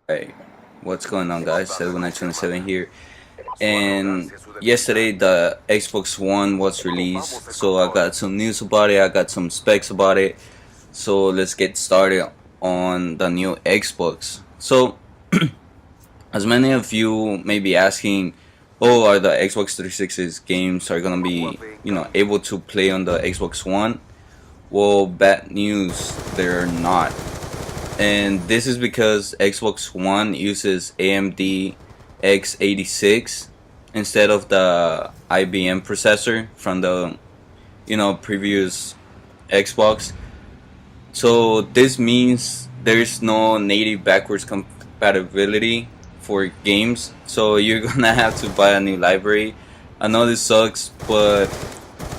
Hey, what's going on, guys? 7927 here. And yesterday, the Xbox One was released, so I got some news about it, I got some specs about it. So let's get started on the new Xbox. So, as many of you may be asking, oh, are the Xbox 360's games are gonna be, able to play on the Xbox One? Well, bad news, they're not. And this is because Xbox One uses AMD x86 instead of the IBM processor from the previous Xbox. So this means there's no native backwards compatibility for games. So you're gonna have to buy a new library. I know this sucks, but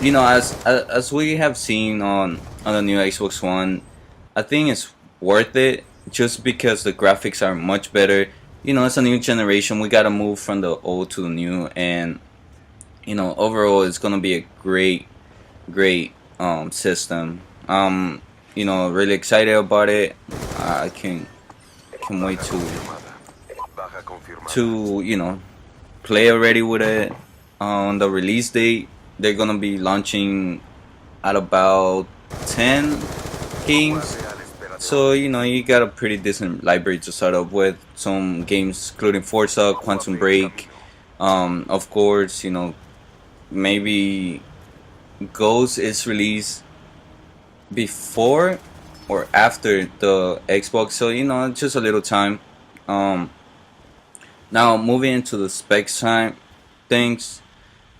as we have seen on the new Xbox One, I think it's worth it just because the graphics are much better. It's a new generation. We gotta move from the old to the new, and overall, it's gonna be a great system. Really excited about it. I can wait to play already with it. On the release date, they're gonna be launching at about 10 games. So you got a pretty decent library to start up with. Some games including Forza, Quantum Break, of course, maybe Ghost is released before or after the Xbox, so just a little time. Um, Now moving into the specs time things.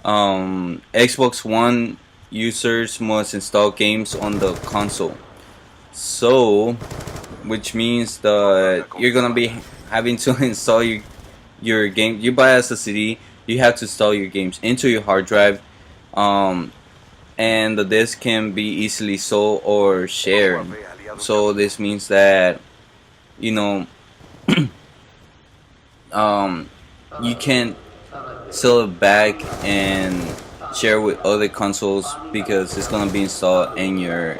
Xbox One users must install games on the console. So, which means that you're gonna be having to install your game. You buy as a CD, you have to install your games into your hard drive, um, and the disc can be easily sold or shared. So this means that you know um, you can sell it back and share with other consoles because it's gonna be installed in your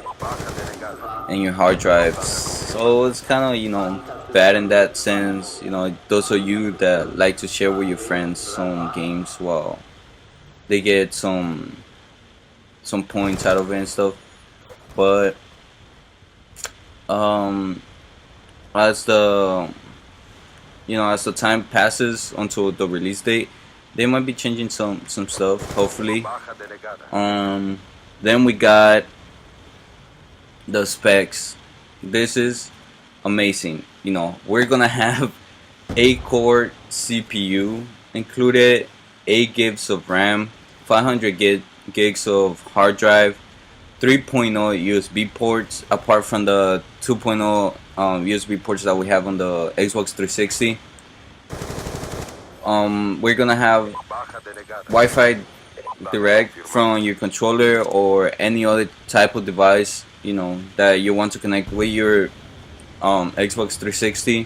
hard drives. So it's kind of bad in that sense. Those of you that like to share with your friends some games, well, they get some points out of it and stuff. But um, as the time passes until the release date, they might be changing some stuff. Hopefully. Um, then we got the specs. This is amazing. We're gonna have 8-core CPU included, 8 gigs of RAM, 500 gigs of hard drive, 3.0 USB ports apart from the 2.0 USB ports that we have on the Xbox 360. We're gonna have Wi-Fi direct from your controller or any other type of device that you want to connect with your Xbox 360.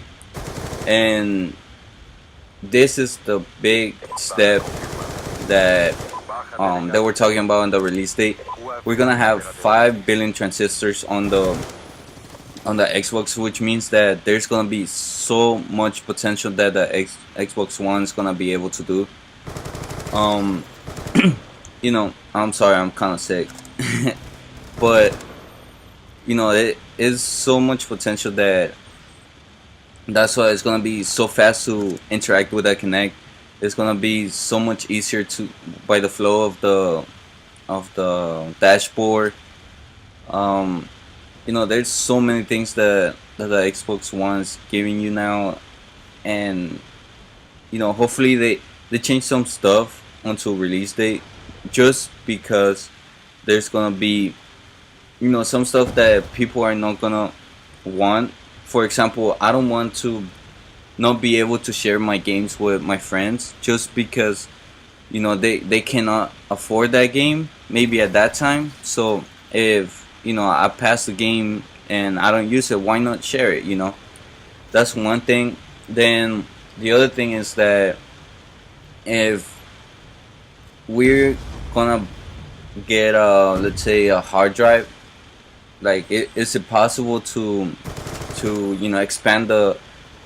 And this is the big step that that we're talking about on the release date. We're gonna have 5 billion transistors on the Xbox, which means that there's gonna be so much potential that the Xbox One is gonna be able to do. Um, I'm sorry, I'm kind of sick, but it is so much potential that's why it's gonna be so fast to interact with that Connect. It's gonna be so much easier to by the flow of the dashboard. Um, there's so many things that the Xbox One's giving you now, and hopefully they change some stuff until release date, just because there's gonna be some stuff that people are not gonna want. For example, I don't want to not be able to share my games with my friends just because they cannot afford that game maybe at that time. So if I pass the game and I don't use it, why not share it? That's one thing. Then the other thing is that if we're gonna get let's say a hard drive, like is it possible to expand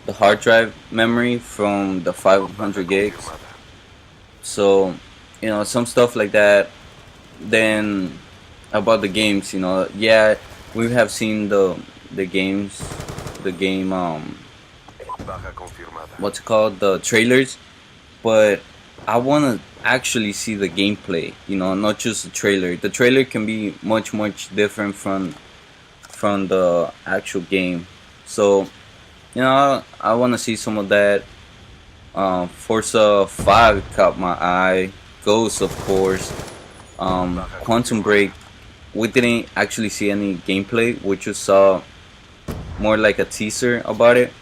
the hard drive memory from the 500 gigs. So, some stuff like that. Then about the games, yeah, we have seen the games, the game, what's it called, the trailers, but I want to actually see the gameplay, not just the trailer. The trailer can be much different from the actual game. So, I want to see some of that. Forza 5 caught my eye. Ghost, of course. Quantum Break. We didn't actually see any gameplay. We just saw more like a teaser about it.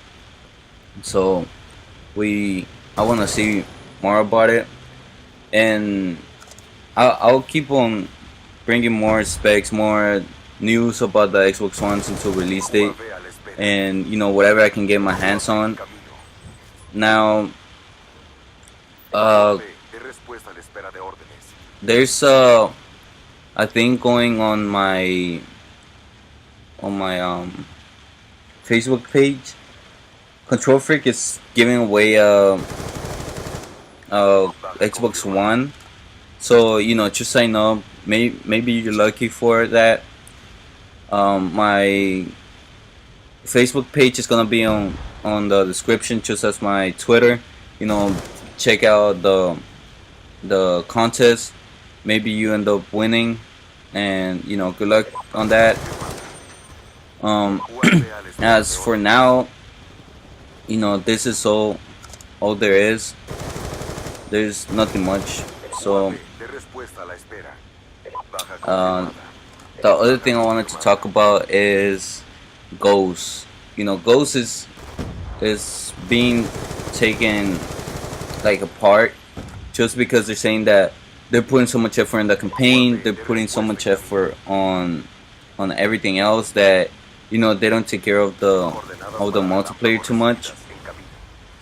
So I want to see more about it, and I'll keep on bringing more specs, more news about the Xbox One's until release date, and whatever I can get my hands on. Now, uh, there's I think going on my Facebook page. Control Freak is giving away Xbox One, so just sign up. Maybe you're lucky for that. My Facebook page is gonna be on the description, just as my Twitter. Check out the contest. Maybe you end up winning, and good luck on that. Um, as for now, this is all there is. There's nothing much. So uh, the other thing I wanted to talk about is Ghost. Ghost is being taken like apart just because they're saying that they're putting so much effort in the campaign. They're putting so much effort on everything else that they don't take care of the multiplayer too much,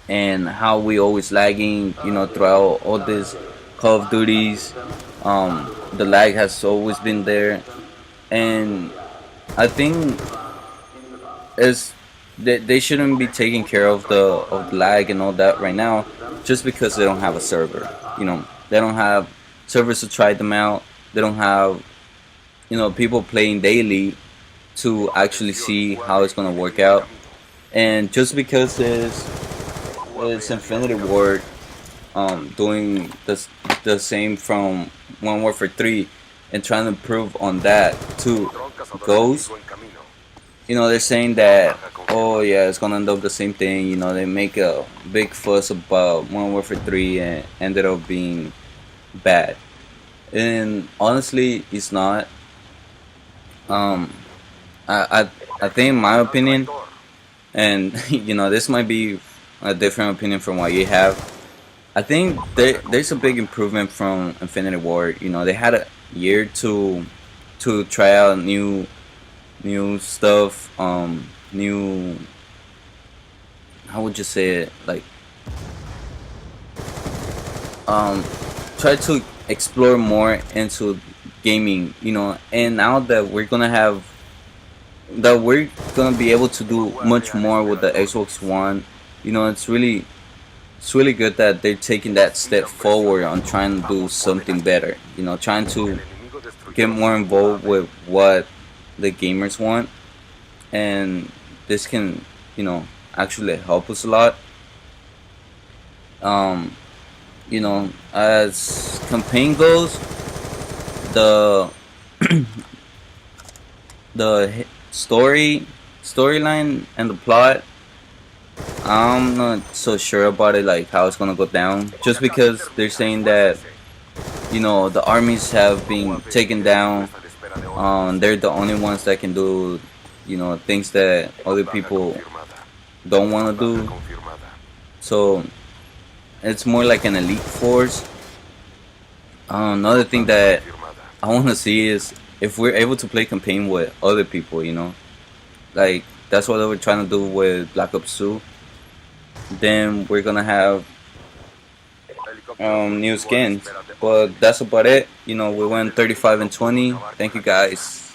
and how we always lagging throughout all this Call of Duties. The lag has always been there, and I think is they shouldn't be taking care of the lag and all that right now, just because they don't have a server. They don't have servers to try them out. They don't have people playing daily to actually see how it's gonna work out. And just because it's Infinity Ward doing the same from Modern Warfare 3 and trying to improve on that to Ghost, they're saying that, oh yeah, it's gonna end up the same thing. They make a big fuss about Modern Warfare 3 and ended up being bad. And honestly, it's not. Um, I think, in my opinion, and this might be a different opinion from what you have. I think there's a big improvement from Infinity Ward. They had a year to try out new stuff, new, how would you say it, like, try to explore more into gaming, and now that we're gonna be able to do much more with the Xbox One. It's really good that they're taking that step forward on trying to do something better. Trying to get more involved with what the gamers want, and this can actually help us a lot. Um, as campaign goes, the the storyline and the plot, I'm not so sure about it, like how it's gonna go down. Just because they're saying that the armies have been taken down. They're the only ones that can do things that other people don't want to do. So it's more like an elite force. Another thing that I want to see is if we're able to play campaign with other people. Like that's what we're trying to do with Black Ops 2. Then we're gonna have new skins. But that's about it. We went 35 and 20. Thank you guys.